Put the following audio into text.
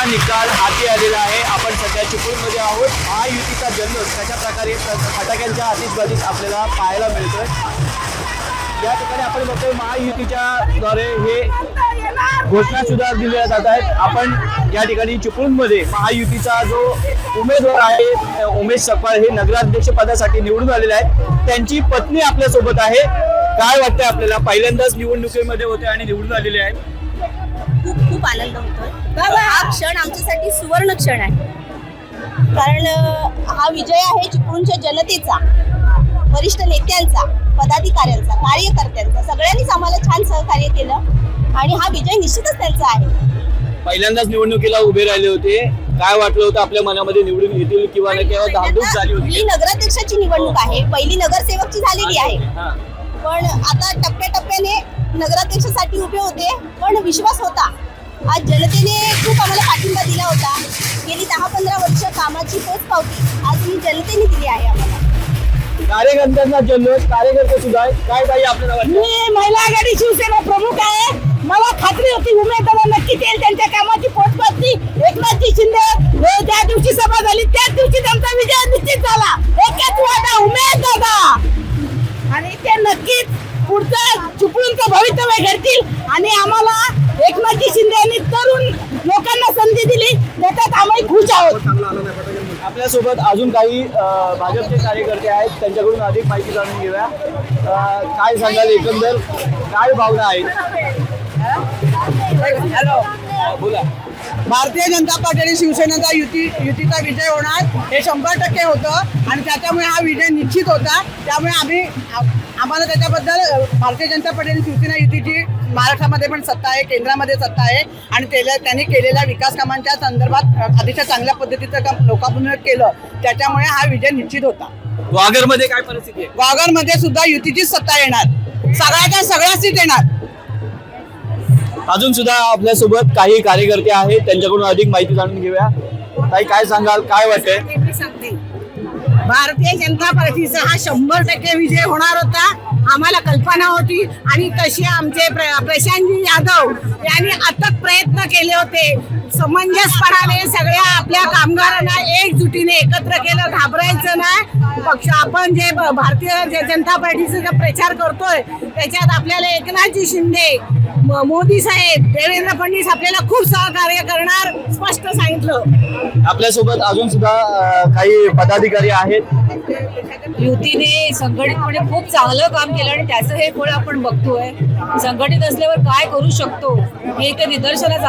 निकाल हाती आलेला आहे। आपण सध्या चिपळूणमध्ये आहोत। महायुतीचा जल्लोष कशा प्रकारे फटाक्यांच्या आतिषबाजीत आपल्याला पाहायला मिळतोय। या ठिकाणी आपण बघतोय महायुतीच्या द्वारे हे घोषणा सुद्धा दिल्या जात आहेत। आपण या ठिकाणी चिपळूणमध्ये महायुतीचा जो उमेदवार आहे उमेश सकपाळ हे नगराध्यक्ष पदासाठी निवडून आलेले आहेत। त्यांची पत्नी आपल्या सोबत आहे। काय वाटतंय आपल्याला? पहिल्यांदाच निवडणुकीमध्ये होते आणि निवडून आलेले आहेत। खूप खूप आनंद होतोय। हा क्षण आमच्यासाठी सुवर्ण क्षण आहे, कारण हा विजय आहे चिपळूणच्या जनतेचा, वरिष्ठ नेत्यांचा, पदाधिकाऱ्यांचा, कार्यकर्त्यांचा। सगळ्यांनीच आम्हाला छान सहकार्य केलं आणि हा विजय निश्चितच त्यांचा आहे। पहिल्यांदाच निवडणुकीला उभे राहिले होते, काय वाटलं होतं आपल्या मनामध्ये निवडून येतील किंवा नाही, केव्हा धाकधूक झाली होती? ही नगराध्यक्षाची निवडणूक आहे, पहिली नगरसेवकची झालेली आहे, पण आता टप्प्याटप्प्याने नगराध्यक्षासाठी उभे होते। पण विश्वास होता, आज जनतेने खूप आम्हाला पाठिंबा दिला होता। गेली 10-15 वर्ष कामाची पोचपावती आज ही जनतेने दिली आहे आम्हाला। कार्यकर्त्यांचा जल्लोष, कार्यकर्ते सुद्धा आहेत। काय ताई आपल्याला वाटतं? मी महिला आघाडी शिवसेना प्रमुख आहे। मला खात्री होती उमेदवार नक्की येईल, त्यांच्या कामाची पोचपावती एकनाथजी शिंदे ज्या दिवशी सभा झाली त्याच दिवशी त्यांचा विजय निश्चित झाला। एकच वादा उमेद दादा, आणि ते नक्कीच पुढचं चिपळूणचं भवितव्य घडतील। आणि आम्हाला एकनाथजी शिंदे यांनी तरुण लोकांना संधी दिली, त्याच्यात आम्ही खुश आहोत। आपल्यासोबत अजून काही भाजपचे कार्यकर्ते आहेत, त्यांच्याकडून अधिक माहिती जाणून घेऊया। काय सांगाल, एकंदर काय भावना आहेत? बोला। भारतीय जनता पार्टी आणि शिवसेनेचा युतीचा विजय होणार हे 100% होतं आणि त्याच्यामुळे हा विजय निश्चित होता। त्यामुळे आम्हाला त्याच्याबद्दल भारतीय जनता पार्टी आणि शिवसेना युतीची महाराष्ट्रामध्ये पण सत्ता आहे, केंद्रामध्ये सत्ता आहे आणि त्यांनी केलेल्या विकास कामांच्या संदर्भात अतिशय चांगल्या पद्धतीचं काम लोकांपुढे केलं, त्याच्यामुळे हा विजय निश्चित होता। वागरमध्ये काय परिस्थिती आहे? वागरमध्ये सुद्धा युतीचीच सत्ता येणार, सगळ्याच्या सगळ्या सीट येणार। अजून सुद्धा आपल्यासोबत काही कार्यकर्ते आहेत, त्यांच्याकडून अधिक माहिती जाणून घेऊया। ताई काय सांगाल, काय वाटतंय? मी सांगते, भारतीय जनता पार्टीचा हा 100% विजय होणार होता, आम्हाला कल्पना होती। आणि तसे आमचे प्रशांतजी यादव यांनी अथक प्रयत्न केले होते, समंजसपणाने सगळ्या आपल्या कामगारांना एकजुटीने एकत्र केलं, घाबरायचं नाही। पक्ष आपण जे भारतीय जनता पार्टीचा जो प्रचार करतोय त्याच्यात आपल्याला एकनाथजी शिंदे, मोदी साहेब, देवेंद्र फडणवीस आपल्याला खूप सहकार्य करणार, स्पष्ट सांगितलं। आपल्यासोबत अजून सुद्धा काही पदाधिकारी आहेत। युतीने संघटितपणे खूप चांगलं काम केलं आणि त्याचं हे फळ आपण बघतोय। संघटित असल्यावर काय करू शकतो हे इथे निदर्शनास